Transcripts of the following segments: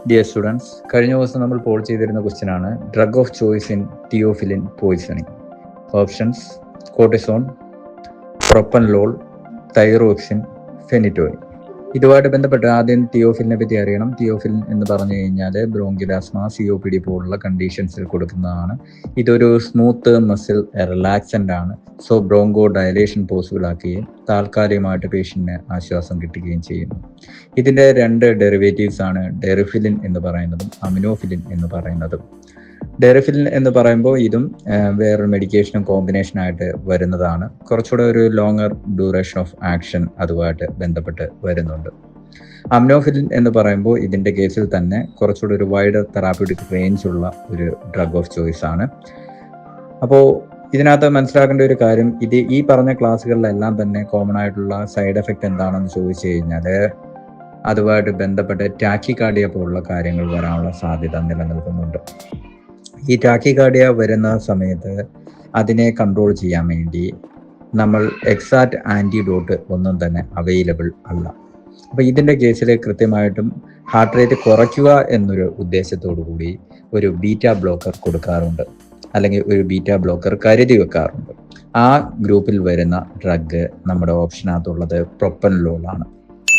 Dear students, കഴിഞ്ഞ ദിവസം നമ്മൾ പോൾ ചെയ്തിരുന്ന ക്വസ്റ്റ്യൻ ആണ് drug of choice in theophylline poisoning. Options: cortisone, propranolol, thyroxine, phenytoin. ഇതുമായിട്ട് ബന്ധപ്പെട്ട് ആദ്യം തിയോഫിലിനെ പറ്റി അറിയണം. തിയോഫിലിൻ എന്ന് പറഞ്ഞു കഴിഞ്ഞാൽ ബ്രോങ്കിയൽ ആസ്മ, COPD പോലുള്ള കണ്ടീഷൻസിൽ കൊടുക്കുന്നതാണ്. ഇതൊരു സ്മൂത്ത് മസിൽ റിലാക്സൻ്റ് ആണ്. സോ ബ്രോങ്കോ ഡയലേഷൻ പോസിബിൾ ആക്കുകയും താൽക്കാലികമായിട്ട് പേഷ്യന്റിന് ആശ്വാസം കിട്ടുകയും ചെയ്യുന്നു. ഇതിൻ്റെ 2 ഡെറിവേറ്റീവ്സ് ആണ് ഡെറിഫിലിൻ എന്ന് പറയുന്നതും അമിനോഫിലിൻ എന്ന് പറയുന്നതും. ഡെറിഫിലിൻ എന്ന് പറയുമ്പോൾ ഇതും വേറൊരു മെഡിക്കേഷനും കോമ്പിനേഷനായിട്ട് വരുന്നതാണ്. കുറച്ചുകൂടെ ഒരു ലോങ്ങർ ഡ്യൂറേഷൻ ഓഫ് ആക്ഷൻ അതുമായിട്ട് ബന്ധപ്പെട്ട് വരുന്നുണ്ട്. അമിനോഫിലിൻ എന്ന് പറയുമ്പോൾ ഇതിൻ്റെ കേസിൽ തന്നെ കുറച്ചുകൂടെ ഒരു വൈഡർ തെറാപ്യൂട്ടിക് റേഞ്ച് ഉള്ള ഒരു ഡ്രഗ് ഓഫ് ചോയ്സ് ആണ്. അപ്പോൾ ഇതിനകത്ത് മനസ്സിലാക്കേണ്ട ഒരു കാര്യം, ഈ പറഞ്ഞ ക്ലാസ്സുകളിലെല്ലാം തന്നെ കോമൺ ആയിട്ടുള്ള സൈഡ് എഫക്റ്റ് എന്താണെന്ന് ചോദിച്ചു കഴിഞ്ഞാൽ അതുമായിട്ട് ബന്ധപ്പെട്ട് ടാക്കികാർഡിയ പോലുള്ള കാര്യങ്ങൾ വരാനുള്ള സാധ്യത നിലനിൽക്കുന്നുണ്ട്. ഈ ടാക്കികാർഡിയ വരുന്ന സമയത്ത് അതിനെ കൺട്രോൾ ചെയ്യാൻ വേണ്ടി നമ്മൾ എക്സാക്റ്റ് ആൻറ്റിഡോട്ട് ഒന്നും തന്നെ അവൈലബിൾ അല്ല. അപ്പോൾ ഇതിൻ്റെ കേസിൽ കൃത്യമായിട്ടും ഹാർട്ട് റേറ്റ് കുറയ്ക്കുക എന്നൊരു ഉദ്ദേശത്തോടു കൂടി ഒരു ബീറ്റ ബ്ലോക്കർ കൊടുക്കാറുണ്ട്, അല്ലെങ്കിൽ ഒരു ബീറ്റ ബ്ലോക്കർ കരുതി വെക്കാറുണ്ട്. ആ ഗ്രൂപ്പിൽ വരുന്ന ഡ്രഗ് നമ്മുടെ ഓപ്ഷനകത്തുള്ളത് പ്രൊപ്പൻലോൾ ആണ്.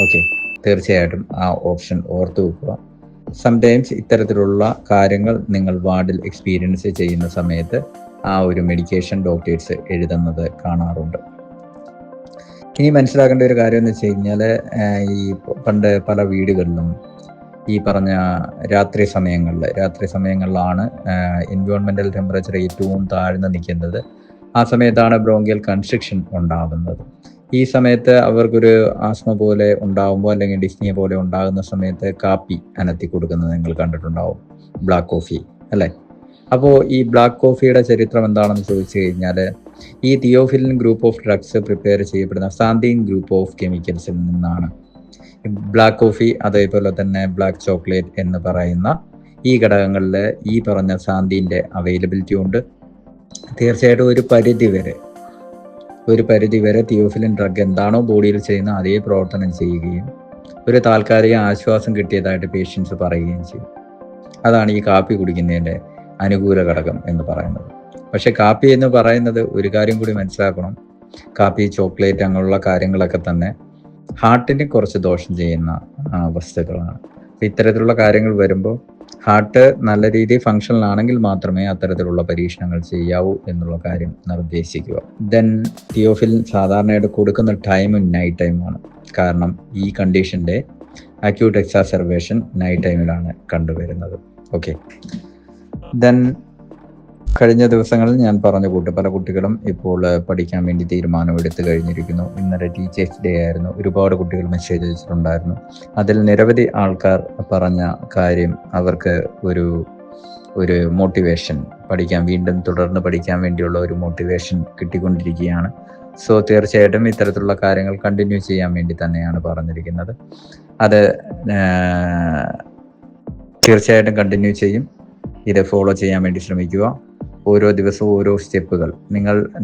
ഓക്കെ, തീർച്ചയായിട്ടും ആ ഓപ്ഷൻ ഓർത്തു വെക്കുക. സംടൈംസ് ഇത്തരത്തിലുള്ള കാര്യങ്ങൾ നിങ്ങൾ വാർഡിൽ എക്സ്പീരിയൻസ് ചെയ്യുന്ന സമയത്ത് ആ ഒരു മെഡിക്കേഷൻ ഡോക്ടേഴ്സ് എഴുതുന്നത് കാണാറുണ്ട്. ഇനി മനസ്സിലാക്കേണ്ട ഒരു കാര്യം എന്ന് വെച്ച് കഴിഞ്ഞാൽ, ഈ പണ്ട് പല വീടുകളിലും ഈ പറഞ്ഞ രാത്രി സമയങ്ങളിലാണ് എൻവയോൺമെൻറ്റൽ ടെമ്പറേച്ചർ ഏറ്റവും താഴ്ന്നു നിൽക്കുന്നത്. ആ സമയത്താണ് ബ്രോങ്കിയൽ കൺസ്ട്രിക്ഷൻ ഉണ്ടാകുന്നത്. ഈ സമയത്ത് അവർക്കൊരു ആസ്മ പോലെ ഉണ്ടാകുമ്പോൾ, അല്ലെങ്കിൽ ഡിസ്നിയ പോലെ ഉണ്ടാകുന്ന സമയത്ത് കാപ്പി അനത്തി കൊടുക്കുന്നത് നിങ്ങൾ കണ്ടിട്ടുണ്ടാവും, ബ്ലാക്ക് കോഫി അല്ലേ. അപ്പോൾ ഈ ബ്ലാക്ക് കോഫിയുടെ ചരിത്രം എന്താണെന്ന് ചോദിച്ചു കഴിഞ്ഞാൽ, ഈ theophylline group of drugs prepare ചെയ്യപ്പെടുന്ന സാന്തീൻ ഗ്രൂപ്പ് ഓഫ് കെമിക്കൽസിൽ നിന്നാണ്. ബ്ലാക്ക് കോഫി, അതേപോലെ തന്നെ ബ്ലാക്ക് ചോക്ലേറ്റ് എന്ന് പറയുന്ന ഈ ഘടകങ്ങളിൽ ഈ പറഞ്ഞ സാന്തീൻ്റെ അവൈലബിലിറ്റി ഉണ്ട്. തീർച്ചയായിട്ടും ഒരു പരിധി വരെ തിയോഫിലിൻ ഡ്രഗ് എന്താണോ ബോഡിയിൽ ചെയ്യുന്ന അതേ പ്രവർത്തനം ചെയ്യുകയും ഒരു താൽക്കാലിക ആശ്വാസം കിട്ടിയതായിട്ട് പേഷ്യൻസ് പറയുകയും ചെയ്യും. അതാണ് ഈ കാപ്പി കുടിക്കുന്നതിൻ്റെ അനുകൂല ഘടകം എന്ന് പറയുന്നത്. പക്ഷെ കാപ്പി എന്ന് പറയുന്നത് ഒരു കാര്യം കൂടി മനസ്സിലാക്കണം, കാപ്പി, ചോക്ലേറ്റ് അങ്ങനെയുള്ള കാര്യങ്ങളൊക്കെ തന്നെ ഹാർട്ടിന് കുറച്ച് ദോഷം ചെയ്യുന്ന വസ്തുക്കളാണ്. ഇത്തരത്തിലുള്ള കാര്യങ്ങൾ വരുമ്പോൾ ഹാർട്ട് നല്ല രീതിയിൽ ഫങ്ഷണൽ ആണെങ്കിൽ മാത്രമേ അത്തരത്തിലുള്ള പരീക്ഷണങ്ങൾ ചെയ്യാവൂ എന്നുള്ള കാര്യം നിർദ്ദേശിക്കുക. ദെൻ തിയോഫിലിൻ സാധാരണയായിട്ട് കൊടുക്കുന്ന ടൈം നൈറ്റ് ടൈമാണ്. കാരണം ഈ കണ്ടീഷൻ്റെ അക്യൂട്ട് എക്സാസർബേഷൻ നൈറ്റ് ടൈമിലാണ് കണ്ടുവരുന്നത്. ഓക്കെ, ദെൻ കഴിഞ്ഞ ദിവസങ്ങളിൽ ഞാൻ പറഞ്ഞ കൂട്ട് പല കുട്ടികളും ഇപ്പോൾ പഠിക്കാൻ വേണ്ടി തീരുമാനമെടുത്തു കഴിഞ്ഞിരിക്കുന്നു. ഇന്നലെ ടീച്ചേഴ്സ് ഡേ ആയിരുന്നു. ഒരുപാട് കുട്ടികൾ മെസ്സേജ് അയച്ചിട്ടുണ്ടായിരുന്നു. അതിൽ നിരവധി ആൾക്കാർ പറഞ്ഞ കാര്യം, അവർക്ക് ഒരു മോട്ടിവേഷൻ, വീണ്ടും തുടർന്ന് പഠിക്കാൻ വേണ്ടിയുള്ള ഒരു മോട്ടിവേഷൻ കിട്ടിക്കൊണ്ടിരിക്കുകയാണ്. സോ തീർച്ചയായിട്ടും ഇത്തരത്തിലുള്ള കാര്യങ്ങൾ കണ്ടിന്യൂ ചെയ്യാൻ വേണ്ടി തന്നെയാണ് പറഞ്ഞിരിക്കുന്നത്. അത് തീർച്ചയായിട്ടും കണ്ടിന്യൂ ചെയ്യും. ഇത് ഫോളോ ചെയ്യാൻ വേണ്ടി ശ്രമിക്കുക. ഓരോ ദിവസവും ഓരോ സ്റ്റെപ്പുകൾ,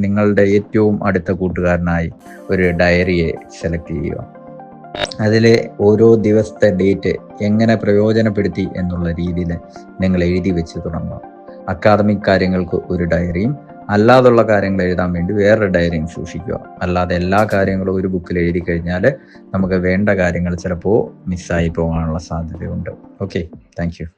നിങ്ങളുടെ ഏറ്റവും അടുത്ത കൂട്ടുകാരനായി ഒരു ഡയറിയെ സെലക്ട് ചെയ്യുക. അതിൽ ഓരോ ദിവസത്തെ ഡേറ്റ് എങ്ങനെ പ്രയോജനപ്പെടുത്തി എന്നുള്ള രീതിയിൽ നിങ്ങൾ എഴുതി വെച്ച് തുടങ്ങുക. അക്കാദമിക് കാര്യങ്ങൾക്ക് ഒരു ഡയറിയും, അല്ലാതുള്ള കാര്യങ്ങൾ എഴുതാൻ വേണ്ടി വേറൊരു ഡയറിയും സൂക്ഷിക്കുക. അല്ലാതെ എല്ലാ കാര്യങ്ങളും ഒരു ബുക്കിൽ എഴുതി കഴിഞ്ഞാൽ നമുക്ക് വേണ്ട കാര്യങ്ങൾ ചിലപ്പോൾ മിസ്സായി പോകാനുള്ള സാധ്യതയുണ്ട്. Okay, thank you.